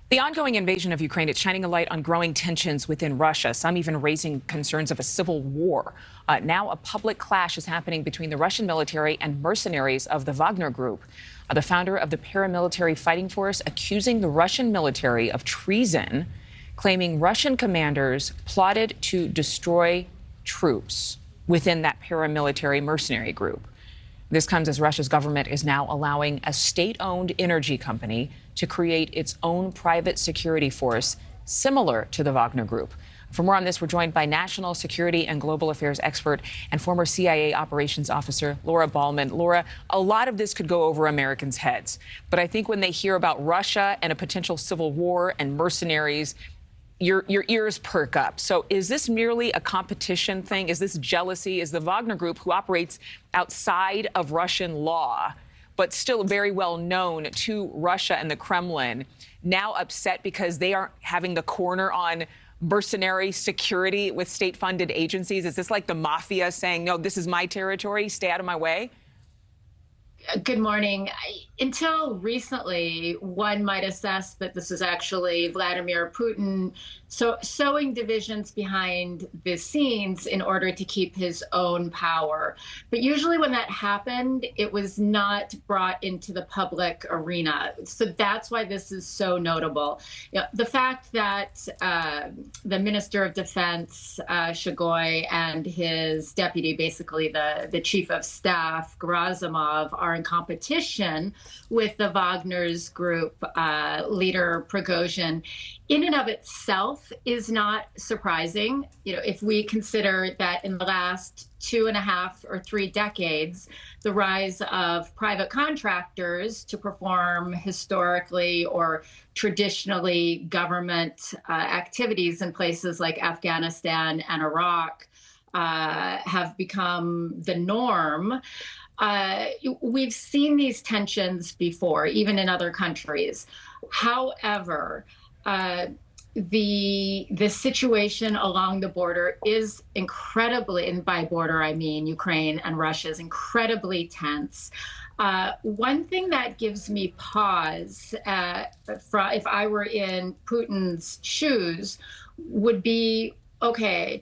The ongoing invasion of Ukraine, it's shining a light on growing tensions within Russia, some even raising concerns of a civil war. Now a public clash is happening between the Russian military and mercenaries of the Wagner group. The founder of the paramilitary fighting force accusing the Russian military of treason, claiming Russian commanders plotted to destroy troops within that paramilitary mercenary group. This comes as Russia's government is now allowing a state-owned energy company to create its own private security force similar to the Wagner Group. For more on this, we're joined by national security and global affairs expert and former CIA operations officer Laura Ballman. Laura, a lot of this could go over Americans' heads, but I think when they hear about Russia and a potential civil war and mercenaries, your ears perk up. So is this merely a competition thing? Is this jealousy? Is the Wagner Group, who operates outside of Russian law, but still very well known to Russia and the Kremlin, now upset because they aren't having the corner on mercenary security with state-funded agencies? Is this like the mafia saying, no, this is my territory, stay out of my way? Good morning. Until recently, one might assess that this is actually Vladimir Putin sowing divisions behind the scenes in order to keep his own power. But usually when that happened, it was not brought into the public arena. So that's why this is so notable. You know, the fact that the Minister of Defense, Shoigu, and his deputy, basically the chief of staff, Gerasimov, are in competition with the Wagner's group leader Prigozhin, in and of itself is not surprising. You know, if we consider that in the last 2.5 or 3 decades, the rise of private contractors to perform historically or traditionally government activities in places like Afghanistan and Iraq have become the norm. We've seen these tensions before, even in other countries. However, the situation along the border is incredibly, and by border I mean Ukraine and Russia, is incredibly tense. One thing that gives me pause, if I were in Putin's shoes, would be, okay,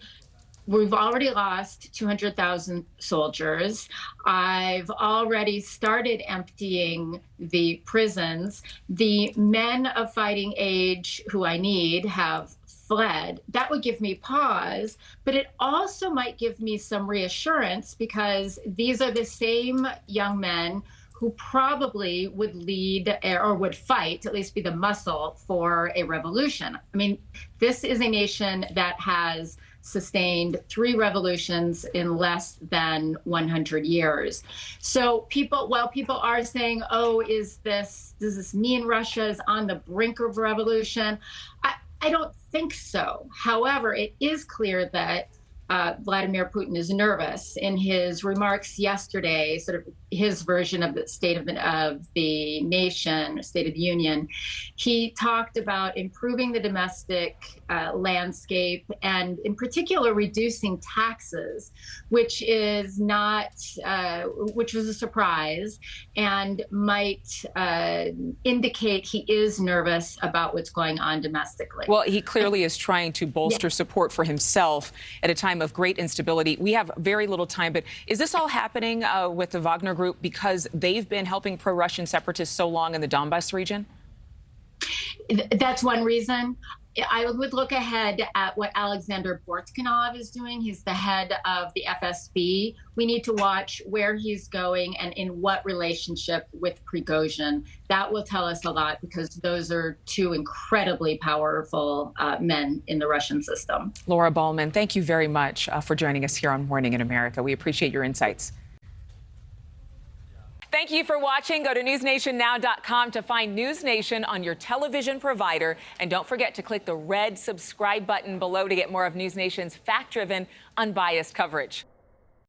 we've already lost 200,000 soldiers. I've already started emptying the prisons. The men of fighting age who I need have fled. That would give me pause, but it also might give me some reassurance, because these are the same young men who probably would lead or would fight, at least be the muscle for a revolution. I mean, this is a nation that has sustained 3 revolutions in less than 100 years. So while people are saying, oh, does this mean Russia is on the brink of revolution? I don't think so. However, it is clear that Vladimir Putin is nervous. In his remarks yesterday, sort of his version of the State of the Nation, State of the Union, he talked about improving the domestic landscape and, in particular, reducing taxes, which was a surprise and might indicate he is nervous about what's going on domestically. Well, he clearly is trying to bolster support for himself at a time of great instability. We have very little time, but is this all happening with the Wagner Group because they've been helping pro-Russian separatists so long in the Donbas region? That's one reason. I would look ahead at what Alexander Bortkinov is doing. He's the head of the FSB. We need to watch where he's going and in what relationship with Prigozhin. That will tell us a lot, because those are 2 incredibly powerful men in the Russian system. Laura Ballman, thank you very much for joining us here on Morning in America. We appreciate your insights. Thank you for watching. Go to newsnationnow.com to find NewsNation on your television provider. And don't forget to click the red subscribe button below to get more of NewsNation's fact-driven, unbiased coverage.